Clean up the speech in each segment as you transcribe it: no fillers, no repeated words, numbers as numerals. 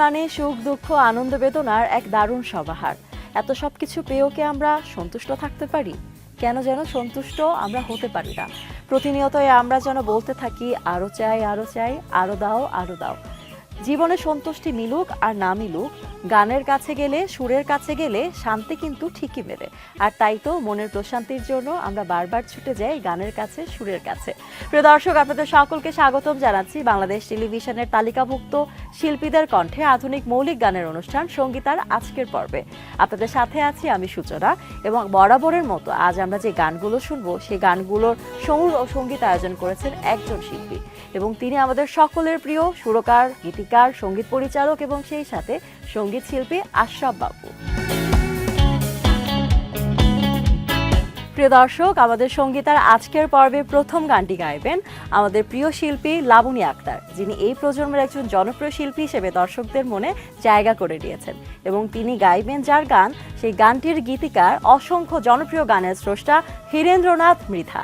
মানে সুখ দুঃখ আনন্দ বেদনার এক দারুণ সমাহার। এত সবকিছু পেয়েও কি আমরা সন্তুষ্ট থাকতে পারি? কেন যেন সন্তুষ্ট আমরা হতে পারি না। প্রতিনিয়তই আমরা যেন বলতে থাকি আরো চাই, আরো চাই, আরো দাও, আরো দাও। জীবনে সন্তুষ্টি মিলুক আর না মিলুক, গানের কাছে গেলে, সুরের কাছে গেলে শান্তি কিন্তু ঠিকই মেলে। আর তাই তো মনের প্রশান্তির জন্য আমরা বারবার ছুটে যাই গানের কাছে, সুরের কাছে। প্রিয় দর্শক, আপনাদের সকলকে স্বাগতম জানাচ্ছি বাংলাদেশ টেলিভিশনের তালিকাভুক্ত শিল্পীদের কণ্ঠে আধুনিক মৌলিক গানের অনুষ্ঠান সঙ্গীতার আজকের পর্বে। আপনাদের সাথে আছি আমি সূচনা, এবং বরাবরের মতো আজ আমরা যে গানগুলো শুনবো সেই গানগুলোর সমূল ও সঙ্গীত আয়োজন করেছেন একজন শিল্পী, এবং তিনি আমাদের সকলের প্রিয় সুরকার, গীতিকার, সঙ্গীত পরিচালক এবং সেই সাথে সঙ্গীত শিল্পী আশরাফ বাবু। প্রিয় দর্শক, আমাদের সঙ্গীতার আজকের পর্বে প্রথম গানটি গাইবেন আমাদের প্রিয় শিল্পী লাবণী আক্তার, যিনি এই প্রজন্মের একজন জনপ্রিয় শিল্পী হিসেবে দর্শকদের মনে জায়গা করে নিয়েছেন। এবং তিনি গাইবেন যার গান, সেই গানটির গীতিকার অসংখ্য জনপ্রিয় গানের স্রষ্টা হীরেন্দ্রনাথ মৃধা।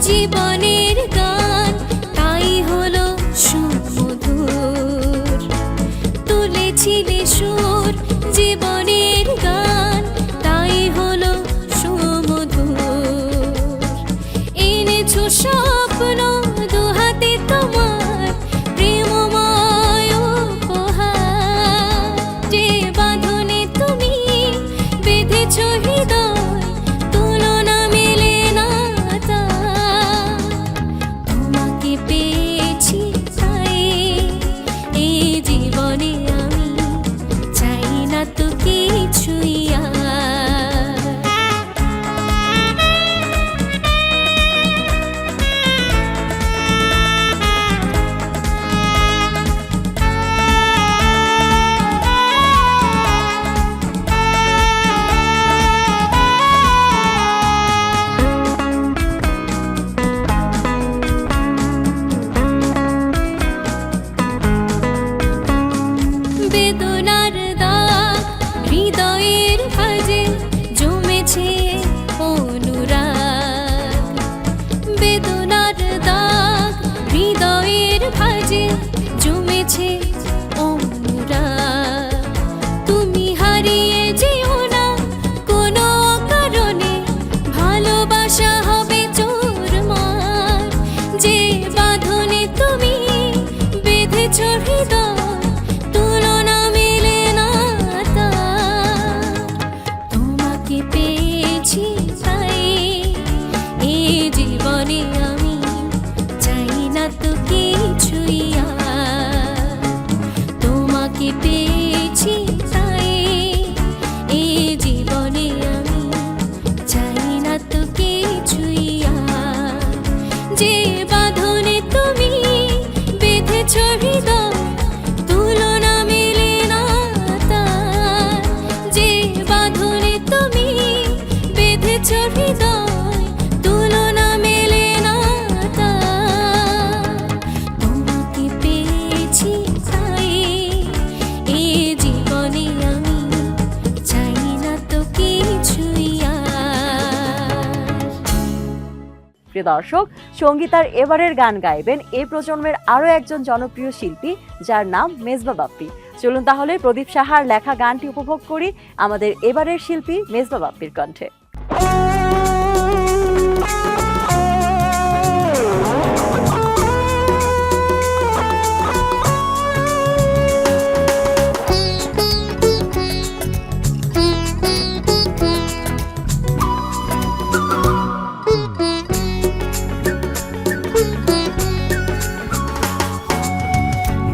জীবনের গান তাই হলো সুমধুর, তুলেছিলে সুর জীবনের গান তাই হলো সুমধুর, এনেছো স্বপ্ন দুহাতে তোমার প্রেমময় উপহার, যে বাঁধনে তুমি বেঁধেছো হৃদয় বাঁধনে তুমি বেঁধেছো হৃদয় প্রিয় দর্শক, সঙ্গীতার এবারের গান গাইবেন এই প্রজন্মের আরও একজন জনপ্রিয় শিল্পী, যার নাম মেজবা বাপ্পি। চলুন তাহলে প্রদীপ সাহার লেখা গানটি উপভোগ করি আমাদের এবারের শিল্পী মেজবা বাপ্পির কণ্ঠে।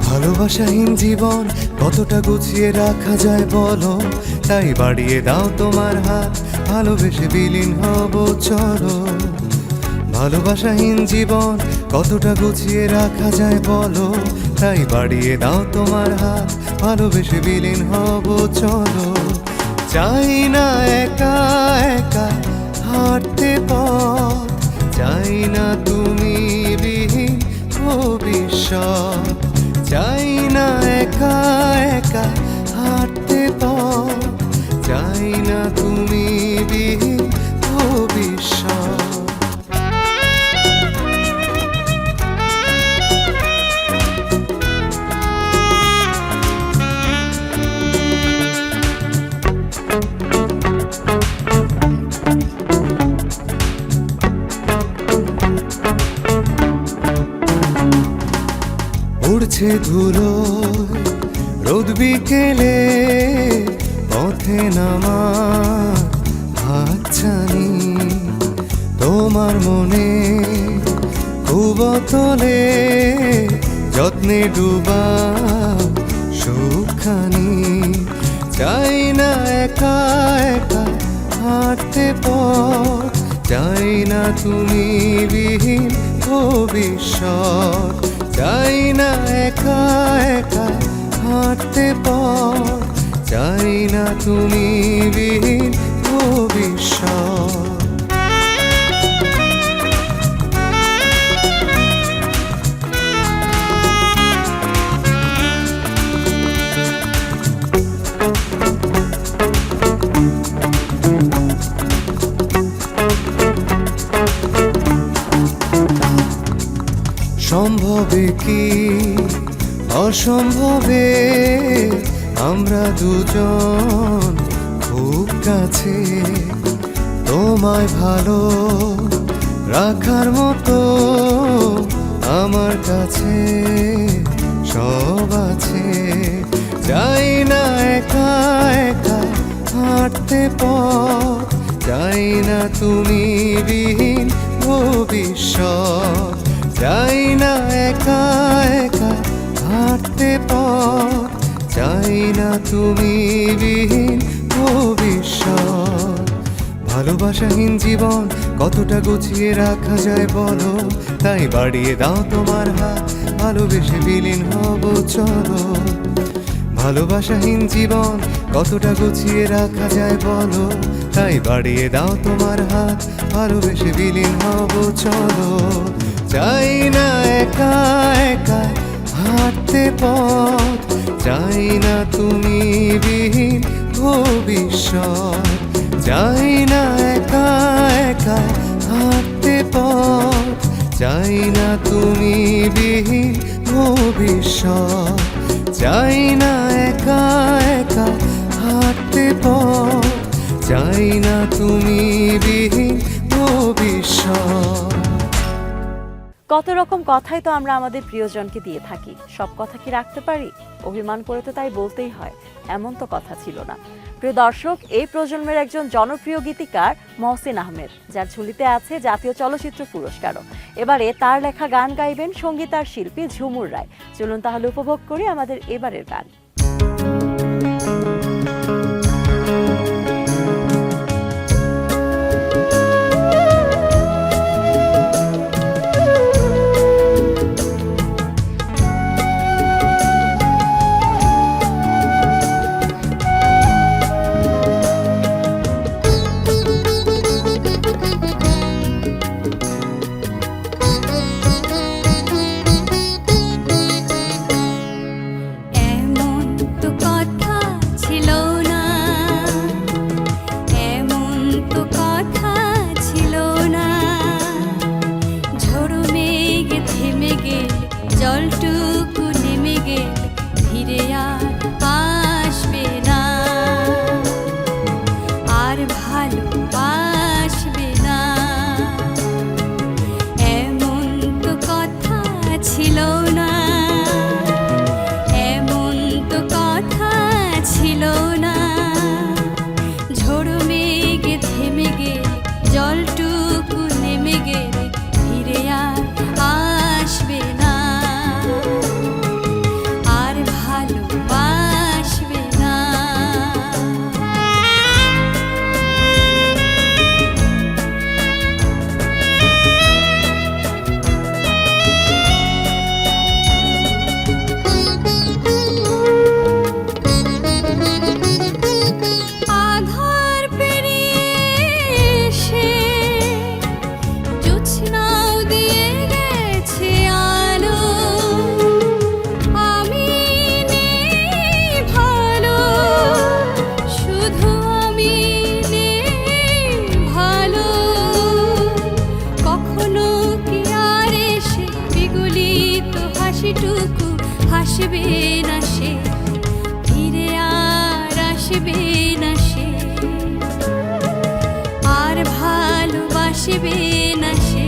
ভালোবাসাহীন জীবন কতটা গুছিয়ে রাখা যায় বলো, তাই বাড়িয়ে দাও তোমার হাত, ভালোবেসে বিলীন হব চলো। ভালোবাসাহীন জীবন কতটা গুছিয়ে রাখা যায় বলো, তাই বাড়িয়ে দাও তোমার হাত, ভালোবেসে বিলীন হব চলো। চাই না একা একা হাঁটতে পথ, চাই না তুমি বিহীন ভবিষ্যৎ, চাই না একা একা হাঁটতে পথ, চাই না তুমি বিহীন ভবিষ্যৎ। উড়ছে ধুলো রোদ বিকেলে, পথে নামার হাতছানি, তোমার মনে খুব তলে যত্নে ডুবা সুখানি। চাই না একা একা হাঁটতে পথ, চাই না তুমি বিহীন ভবিষ্যৎ, চাই না একা একা হাঁটতে পথ, চাই না তুমি বিহীন ভবিষ্যৎ। সম্ভবে কি অসম্ভবে আমরা দুজন খুব কাছে, তোমায় ভালো রাখার মতো আমার কাছে সব আছে। চাই না একা একা হাঁটতে পথ, চাই না তুমি বিহীন ভবিষ্যৎ, চাই না একা একা হাঁটতে পথ, চাই না তুমি বিহীন ভবিষ্যৎ। ভালোবাসাহীন জীবন কতটা গুছিয়ে রাখা যায় বলো, তাই বাড়িয়ে দাও তোমার হাত, ভালোবেসে বিলীন হব চলো। ভালোবাসাহীন জীবন কতটা গুছিয়ে রাখা যায় বলো, তাই বাড়িয়ে দাও তোমার হাত, ভালোবেসে বিলীন হব চলো। চাই না একা একা হাঁটতে পথ, চাই না তুমি বিহীন ভবিষ্যৎ, চাই না একা একা হাঁটতে পথ, চাই না তুমি বিহীন ভবিষ্যৎ, চাই না একা একা হাঁটতে পথ, চাই না তুমি বিহীন ভবিষ্যৎ। কত রকম কথাই তো আমরা আমাদের প্রিয়জনকে দিয়ে থাকি, সব কথা কি রাখতে পারি? অভিমান করে তো তাই বলতেই হয়, এমন তো কথা ছিল না। প্রিয় দর্শক, এই প্রজন্মের একজন জনপ্রিয় গীতিকার মহসিন আহমেদ, যার ঝুলিতে আছে জাতীয় চলচ্চিত্র পুরস্কারও। এবারে তার লেখা গান গাইবেন সঙ্গীতার শিল্পী ঝুমুর রায়। চলুন তাহলে উপভোগ করি আমাদের এবারের গান। এমন গেল জলটুকু নেমে গেল ফিরে আর আসবে না, আর ভালোবাসবে না। এমন তো কথা ছিল না, এমন তো কথা ছিল না। ঝড় মেঘে থেমে গেলে জলটুকু নেমে গেলে ফিরে আর আসবে না, আর ভালোবাসবে না। আধার পেরিয়ে এসে জোছনাও দিয়ে গেছে আলো, আমি নেই ভালো, শুধু আমি নেই ভালো। কখনো কি আর এসে বিগলিত হাসিটুকু হাসবে না সে, ফিরে আর আসবে না সে, আর ভালোবাসবে না সে।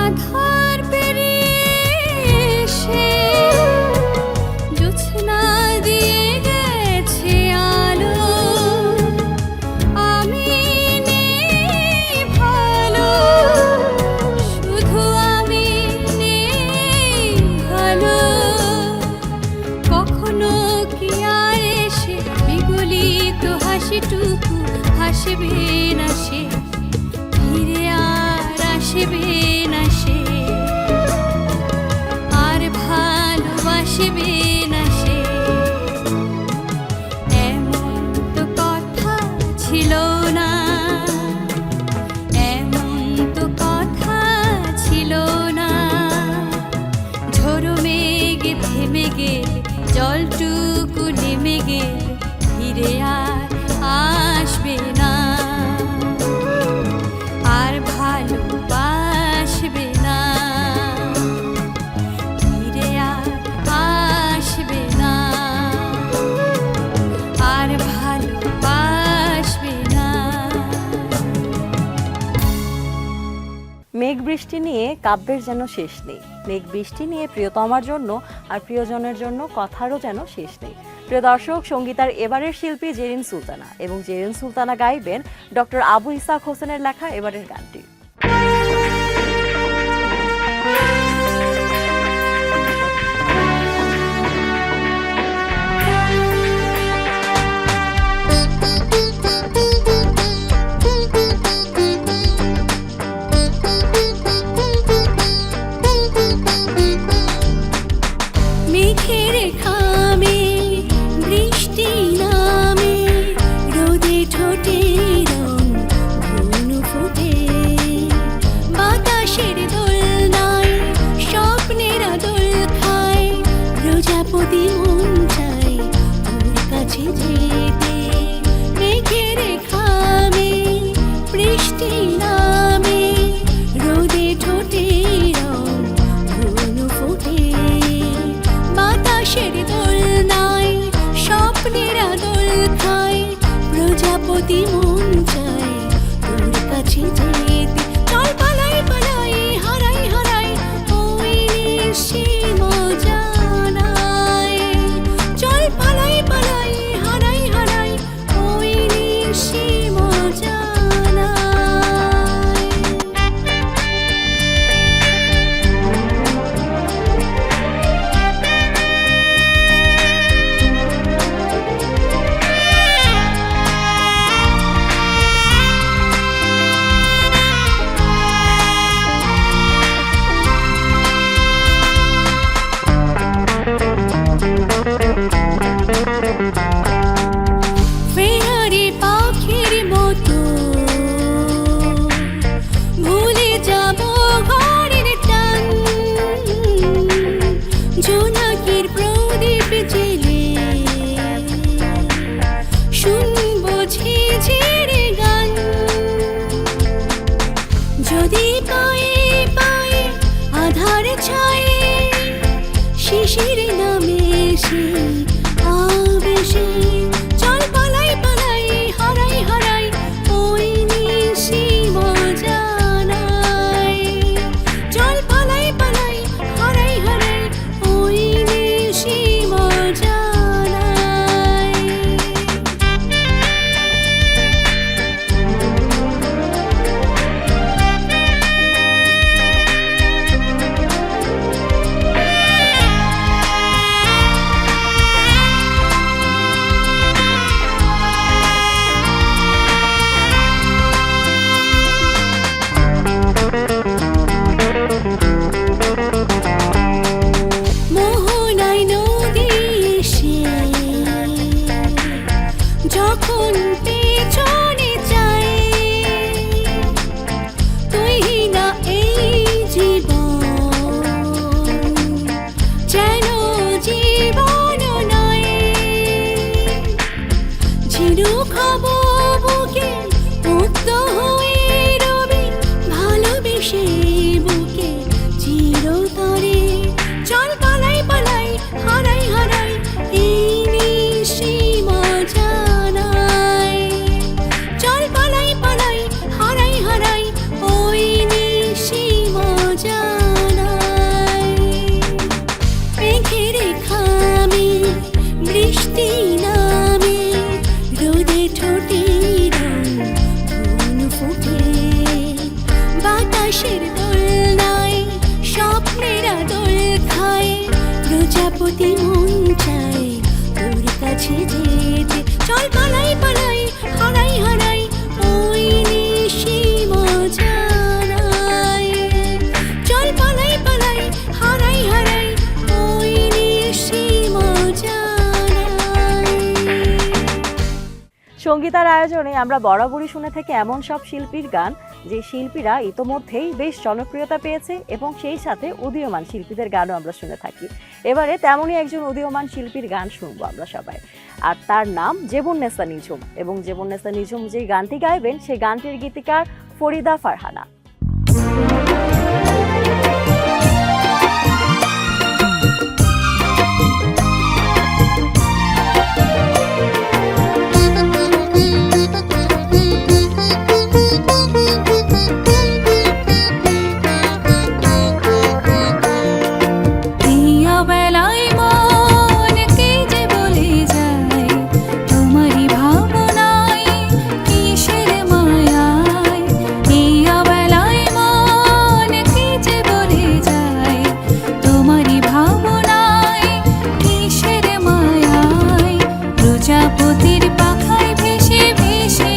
আধার পেরিয়ে এসে জোছনা দিয়ে গেছে আলো, আমি নেই ভালো, শুধু আমি নেই ভালো। কখনো কি আর এসে বিগলিত হাসিটুকু হাসবে না সে, ফিরে আর আসবে না সে, আর ভালোবাসবে না সে। এমন তো কথা ছিল না, এমন তো কথা ছিল না। ঝড় মেঘে থেমে গেলে জলটুকু নেমে গেলে ফিরে আর আসবে না, আর ভালোবাসবে না, ফিরে আর আসবে না, আর ভালোবাসবে না। মেঘ বৃষ্টি নিয়ে কাব্যের যেন শেষ নেই, মেঘ বৃষ্টি নিয়ে প্রিয়তমার জন্য আর প্রিয়জনের জন্য কথারও যেন শেষ নেই। প্রিয় দর্শক, সঙ্গীতার এবারের শিল্পী জেরিন সুলতানা, এবং জেরিন সুলতানা গাইবেন ডক্টর আবু ইসাক হোসেনের লেখা এবারের গানটি। মেঘের খামে বৃষ্টি নামে, রোদে ঠোঁটে রং ধনু ফুটে, বাতাসের দোলনায় স্বপ্নের আদল খায়, প্রজাপতি মন চায় তোর কাছে যেতে। মেঘের খামে বৃষ্টি নামে, রোদে ঠোঁটে রং ধনু ফুটে, বাতাসের দোলনায় স্বপ্নের আদল খায়, প্রজাপতি মন চায় তোর কাছে যেতে। চল পালাই পালাই হারাই হারাই ওই নিশি মজানায়, চল পালাই পালাই হারাই হারাই ওই নিশি মজানায়। ছায়ে শিশির নামে সে আবেশে চল পালাই পালাই হারাই হারাই ওই নিশি মজা নাই চল পালাই পালাই হারাই হারাই ওই নিশি মজা নাই মোহনায় নদী এসে যখন পেছনে যায় তুই না এই জীবন যেন জীবন নয় ঝিনুক হব বুকে মুক্ত হয়ে রবি ভালোবেসে বুকে চিরতরে চল পালাই পালাই হারাই হারাই এই নিশি মজা নাই চল পালাই পালাই হারাই হারাই ওই নিশি মজা নাই মেঘের খামে বৃষ্টি নামে রোদে ঠোঁটে রং ফুল ফুটে বাতাসের দোলনায় স্বপ্নেরা দোল খায় প্রজাপতি মন চায় তোর কাছে যেতে চল পালাই পালাই হারাই হারাই ওই নিশি মজা নাই চল পালাই পালাই হারাই হারাই ওই নিশি মজা নাই সঙ্গীতার আয়োজনে আমরা বরাবরই শুনে থাকি এমন সব শিল্পীর গান যে শিল্পীরা ইতোমধ্যেই বেশ জনপ্রিয়তা পেয়েছে এবং সেই সাথে উদীয়মান শিল্পীদের গানও আমরা শুনে থাকি। এবারে তেমনই একজন উদীয়মান শিল্পীর গান শুনবো আমরা সবাই, আর তার নাম জেবুন্নেসা নিঝুম। এবং জেবুন্নেসা নিঝুম যে গানটি গাইবেন সেই গানটির গীতিকার ফরিদা ফারহানা। বেলায় মন কে যে বলে যায় তোমারই ভাবনায় কিসের মায়ায় এই বেলায় মন কে যে বলে যায় তোমারই ভাবনায় কিসের মায়ায় প্রজাপতির পাখায় ভেসে ভেসে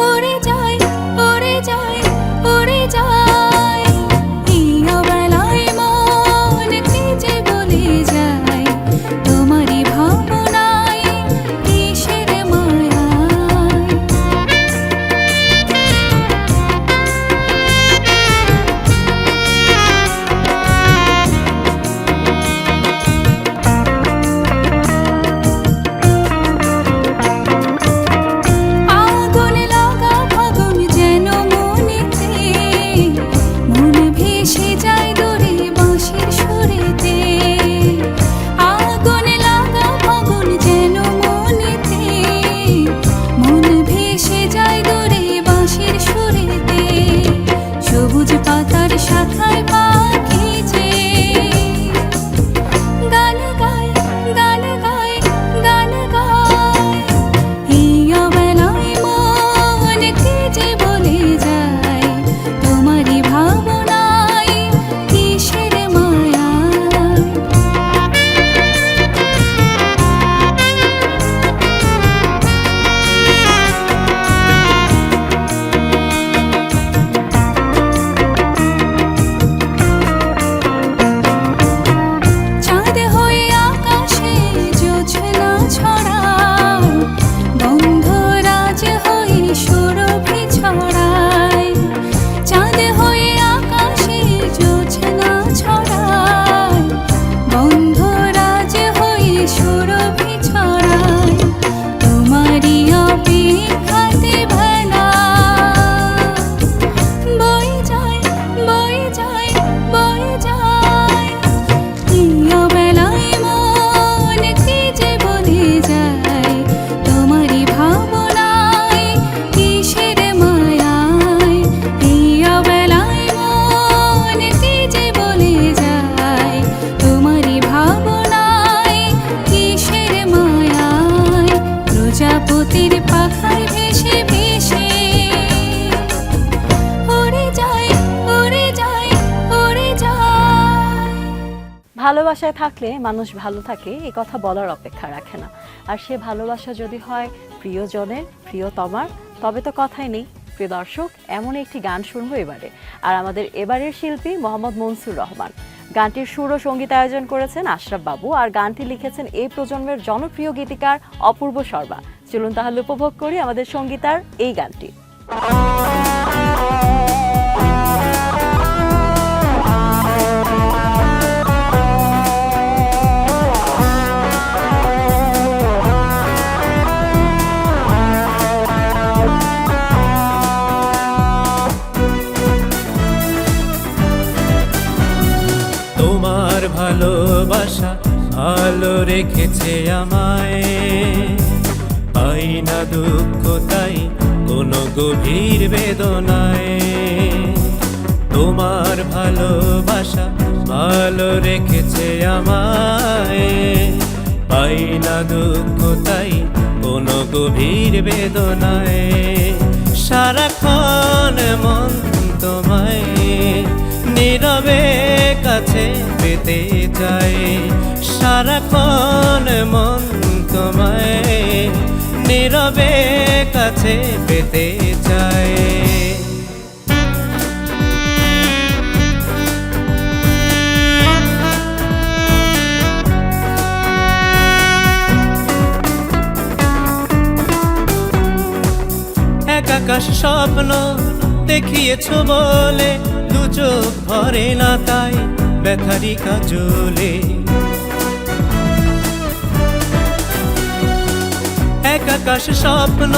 উড়ে যায় উড়ে যায় উড়ে যায় এই বেলায় মন কে যে বলে যায় তোমারই ভাবনায় কিসের মায়ায় আগুন লাগা ফাগুন যেন মনেতে মন ভেসে যায় দূরে বাঁশির সুরেতে আগুন লাগা ফাগুন যেন মনেতে মন ভেসে যায় দূরে বাঁশির সুরেতে সবুজ পাতার শাখায় পাখি যে গান গায় গান গায় গান গায় এই বেলায় মন কে যে বলে যায় তোমারই ভাবনায় কিসের মায়ায় ভালোবাসায় থাকলে মানুষ ভালো থাকে এ কথা বলার অপেক্ষা রাখে না। আর সে ভালোবাসা যদি হয় প্রিয়জনের, প্রিয়তমার, তবে তো কথাই নেই। প্রিয় দর্শক, এমন একটি গান শুনবো এবারে। আর আমাদের এবারের শিল্পী মোহাম্মদ মনসুর রহমান। গানটির সুর ও সঙ্গীতায়োজন করেছেন আশরাফ বাবু, আর গানটি লিখেছেন এই প্রজন্মের জনপ্রিয় গীতিকার অপূর্ব শর্মা। চলুন তাহলে উপভোগ করি আমাদের সঙ্গীতার এই গানটি। তোমার ভালোবাসা ভালো রেখেছে আমায়, পাই না দুঃখ তাই কোনো গভীর বেদনায়। তোমার ভালোবাসা ভালো রেখেছে আমায়, পাই না দুঃখ তাই কোনো গভীর বেদনায়। সারাক্ষণ মন তোমায় নীরবে কাছে পেতে চাই, সারাক্ষণ মন তোমায় নীরবে কাছে পেতে চাই। এক আকাশ স্বপ্ন দেখিয়েছ বলে দু চোখ ভরে না তাই ব্যথারি কাজলে। এক আকাশ স্বপ্ন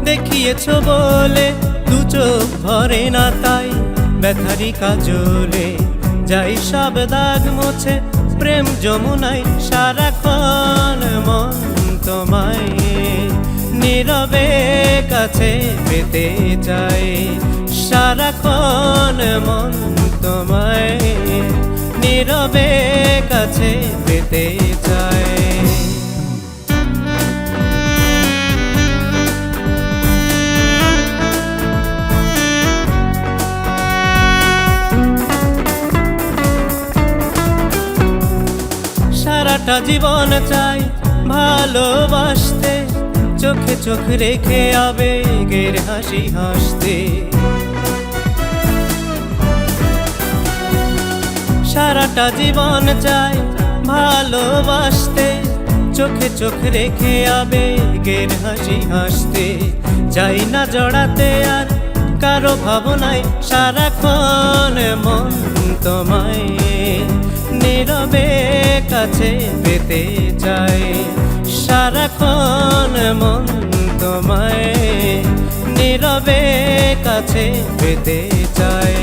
দেখিয়েছ বলে দু চোখ ভরে না তাই ব্যথারি কাজলে। যাই সব দাগ মুছে প্রেম যমুনায়, সারাক্ষণ মন তোমায় নীরবে কাছে পেতে চাই, সারাক্ষণ মন তোমায় নীরবে কাছে পেতে চাই। সারাটা জীবন চাই ভালোবাসতে, চোখে চোখ রেখে আবেগের হাসি হাসতে। সারাটা জীবন চাই ভালোবাসতে, চোখে চোখ রেখে আবেগের হাসি হাসতে। চাই না জড়াতে আর কারো ভাবনায়, সারাক্ষণ মন তোমায় নীরবে কাছে পেতে চাই, সারাক্ষণ মন তোমায় নীরবে কাছে পেতে চাই।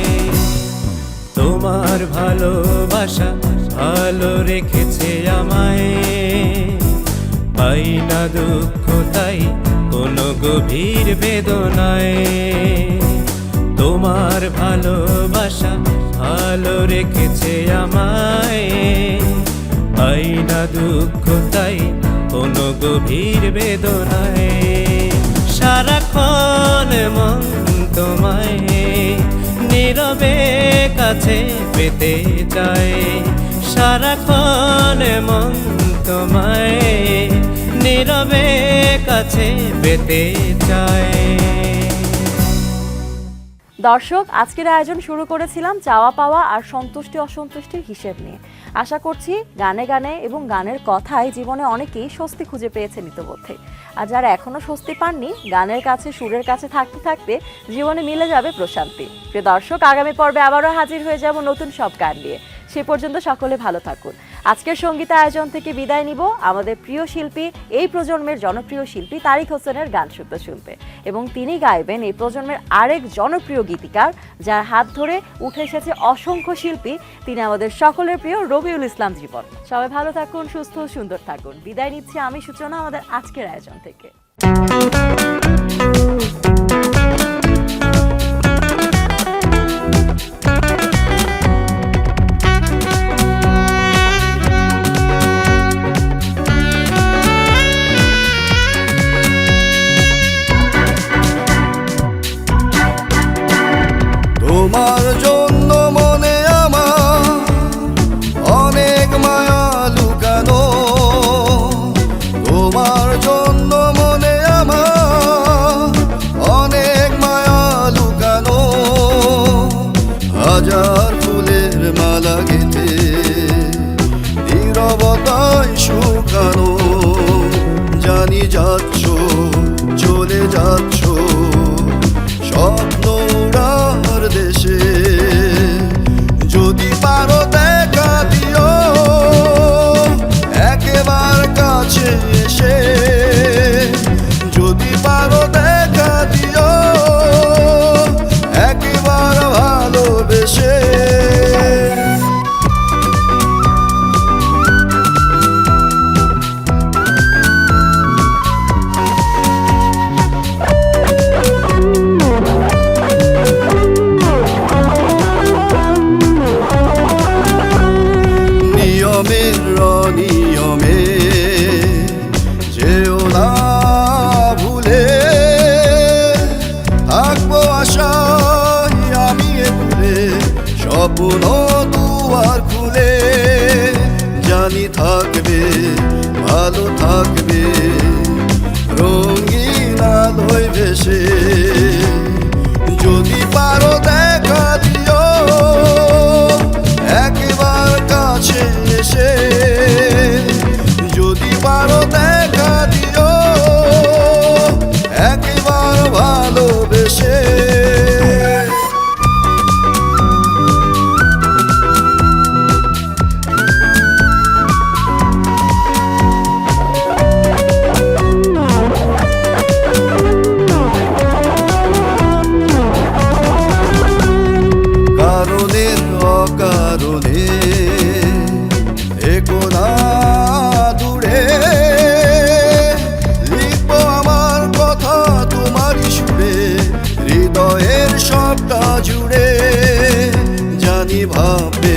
তোমার ভালোবাসা ভালো রেখেছে আমায়, পাই না দুঃখ তাই কোনো গভীর বেদনায়। তোমার ভালোবাসা ভালো রেখেছে আমায়, পাই না দুঃখ তাই কোনো গভীর বেদনায়। সারাক্ষণ মন তোমায় নীরবে কাছে পেতে চাই, সারাক্ষণ মন তোমায় নীরবে কাছে পেতে চাই। দর্শক, আজকের আয়োজন শুরু করেছিলাম চাওয়া পাওয়া আর সন্তুষ্টি অসন্তুষ্টির হিসেব নিয়ে। আশা করছি গানে গানে এবং গানের কথায় জীবনে অনেকেই স্বস্তি খুঁজে পেয়েছেন ইতোমধ্যে। আর যারা এখনো স্বস্তি পাননি, গানের কাছে সুরের কাছে থাকতে থাকতে জীবনে মিলে যাবে প্রশান্তি। প্রিয় দর্শক, আগামী পর্বে আবারও হাজির হয়ে যাব নতুন সব গান নিয়ে। সে পর্যন্ত সকলে ভালো থাকুন। আজকের সঙ্গীত আয়োজন থেকে বিদায় নিব আমাদের প্রিয় শিল্পী, এই প্রজন্মের জনপ্রিয় শিল্পী তারিক হোসেনের গান শুনতে শুনতে। এবং তিনি গাইবেন এই প্রজন্মের আরেক জনপ্রিয় গীতিকার, যার হাত ধরে উঠে এসেছে অসংখ্য শিল্পী। তিনি আমাদের সকলের প্রিয় রবিউল ইসলাম জীবন। সবাই ভালো থাকুন, সুস্থ সুন্দর থাকুন। বিদায় নিচ্ছি আমি সূচনা আমাদের আজকের আয়োজন থেকে। তোমার জন্য মনে আমার অনেক আর ফুলের মালা গেঁথে নীরবতায় শুকানো জানি যাচ্ছ চলে যাচ্ছ স্বপ্ন উড়ার দেশে যদি পারো দেখা দিও একেবার কাছে এসে যদি পারো দেখা দিও একেবার ভালোবেসে নিয়মের অনিয়মে যেও না ভুলে থাকবো আশায় আমি ভুলে স্বপ্ন দুয়ার খুলে জানি থাকবে ভালো থাকবে রঙিন আলোয় ভেসে যদি পারো দেখা দিও একবার কাছে এসে যদি পারো দেখা দিও একবার ভালোবেসে কারণের অকারণে থেকো না দূরে লিখবো আমার কথা তোমারই সুরে হৃদয়ের সবটা জুড়ে জানি ভাববে